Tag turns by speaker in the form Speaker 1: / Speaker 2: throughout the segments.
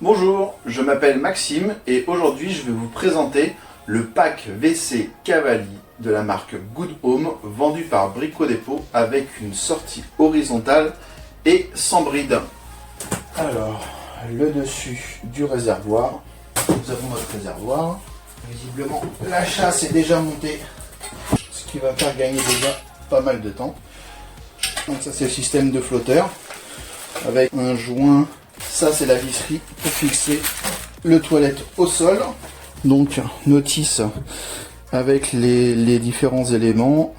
Speaker 1: Bonjour, je m'appelle Maxime et aujourd'hui je vais vous présenter le pack WC Cavalli de la marque Good Home vendu par Brico Dépôt avec une sortie horizontale et sans bride. Alors, le dessus du réservoir, nous avons notre réservoir. Visiblement, la chasse est déjà montée, ce qui va faire gagner déjà pas mal de temps. Donc ça c'est le système de flotteur avec un joint. Ça c'est la visserie pour fixer le toilette au sol. Donc notice avec les différents éléments.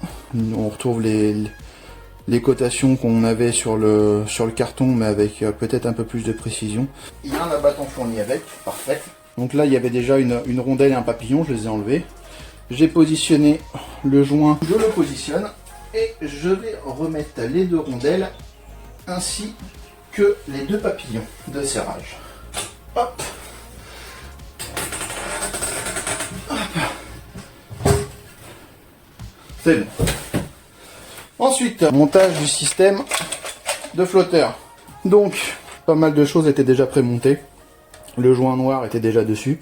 Speaker 1: On retrouve les cotations qu'on avait sur le carton, mais avec peut-être un peu plus de précision. Il y a un abattant fourni avec, parfait. Donc là il y avait déjà une rondelle et un papillon, je les ai enlevés. J'ai positionné le joint, je le positionne et je vais remettre les deux rondelles ainsi que les deux papillons de serrage. Hop. Hop. C'est bon. Ensuite, montage du système de flotteur. Donc, pas mal de choses étaient déjà prémontées. Le joint noir était déjà dessus.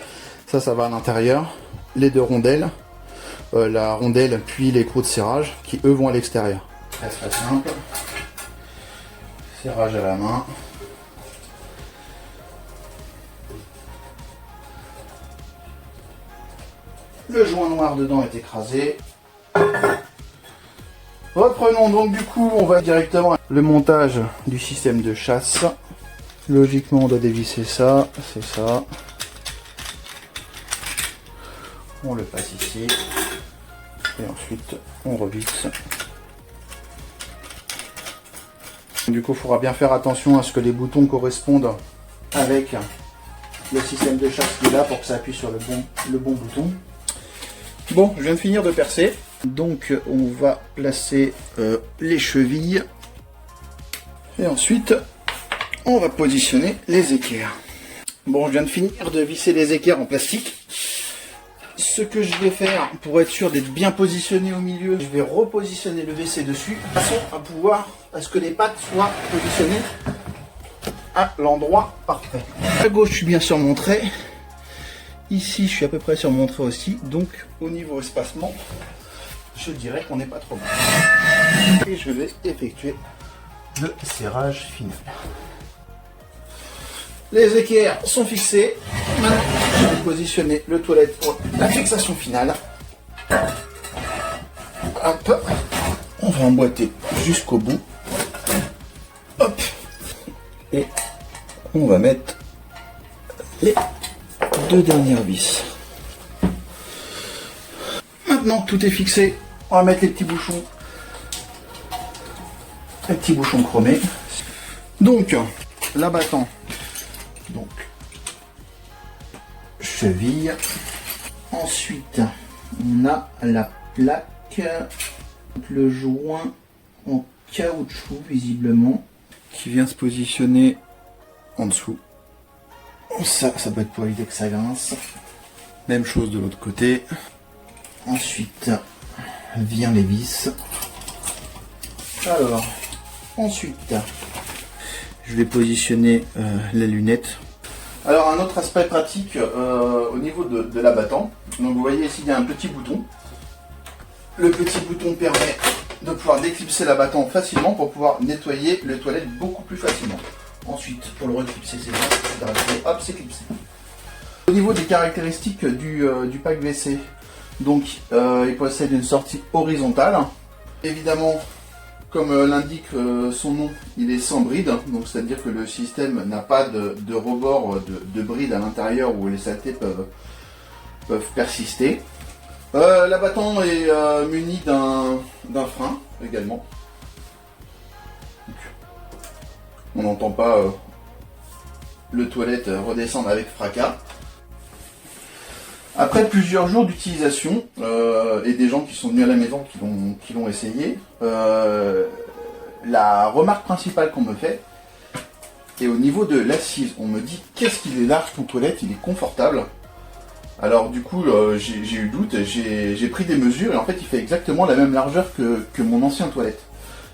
Speaker 1: Ça va à l'intérieur. Les deux rondelles. La rondelle puis les crocs de serrage qui eux vont à l'extérieur. Très très simple. Serrage à la main. Le joint noir dedans est écrasé. Reprenons donc du coup, on va directement le montage du système de chasse. Logiquement on doit dévisser ça, c'est ça. On le passe ici. Et ensuite on revisse. Du coup, il faudra bien faire attention à ce que les boutons correspondent avec le système de chasse qui est là pour que ça appuie sur le bon bouton. Bon, je viens de finir de percer. Donc, on va placer les chevilles. Et ensuite, on va positionner les équerres. Bon, je viens de finir de visser les équerres en plastique. Ce que je vais faire pour être sûr d'être bien positionné au milieu, je vais repositionner le WC dessus de façon à ce que les pattes soient positionnées à l'endroit parfait. À gauche, je suis bien sur mon trait. Ici, je suis à peu près sur mon trait aussi. Donc, au niveau espacement, je dirais qu'on n'est pas trop mal. Et je vais effectuer le serrage final. Les équerres sont fixées. Maintenant, je vais positionner le toilette pour la fixation finale. Hop. On va emboîter jusqu'au bout. Hop. Et on va mettre les deux dernières vis. Maintenant, tout est fixé. On va mettre les petits bouchons. Les petits bouchons chromés. Donc, l'abattant. Donc, cheville. Ensuite, on a la plaque, le joint en caoutchouc visiblement, qui vient se positionner en dessous. Ça peut être pour éviter que ça grince. Même chose de l'autre côté. Ensuite, vient les vis. Alors, ensuite, je vais positionner la lunette. Alors un autre aspect pratique au niveau de l'abattant. Donc vous voyez ici il y a un petit bouton. Le petit bouton permet de pouvoir déclipser l'abattant facilement pour pouvoir nettoyer les toilettes beaucoup plus facilement. Ensuite pour le reclipser c'est bon, hop c'est clipsé. Au niveau des caractéristiques du pack WC, donc il possède une sortie horizontale. Évidemment, comme l'indique son nom, il est sans bride, donc c'est-à-dire que le système n'a pas de rebord de bride à l'intérieur où les saletés peuvent persister. L'abattant est muni d'un frein également. Donc, on n'entend pas le toilette redescendre avec fracas. Après plusieurs jours d'utilisation et des gens qui sont venus à la maison qui l'ont essayé, la remarque principale qu'on me fait est au niveau de l'assise. On me dit qu'est-ce qu'il est large ton toilette, il est confortable. Alors du coup j'ai eu doute, j'ai pris des mesures et en fait il fait exactement la même largeur que mon ancien toilette.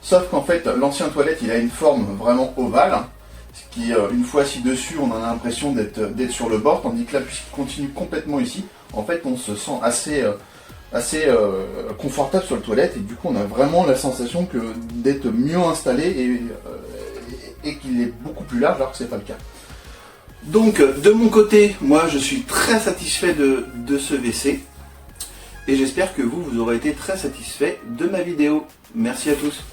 Speaker 1: Sauf qu'en fait l'ancien toilette il a une forme vraiment ovale, Ce qui, une fois assis dessus, on a l'impression d'être sur le bord, tandis que là, puisqu'il continue complètement ici, en fait, on se sent assez confortable sur le toilette, et du coup, on a vraiment la sensation d'être mieux installé et qu'il est beaucoup plus large, alors que c'est pas le cas. Donc, de mon côté, moi, je suis très satisfait de ce WC, et j'espère que vous aurez été très satisfait de ma vidéo. Merci à tous.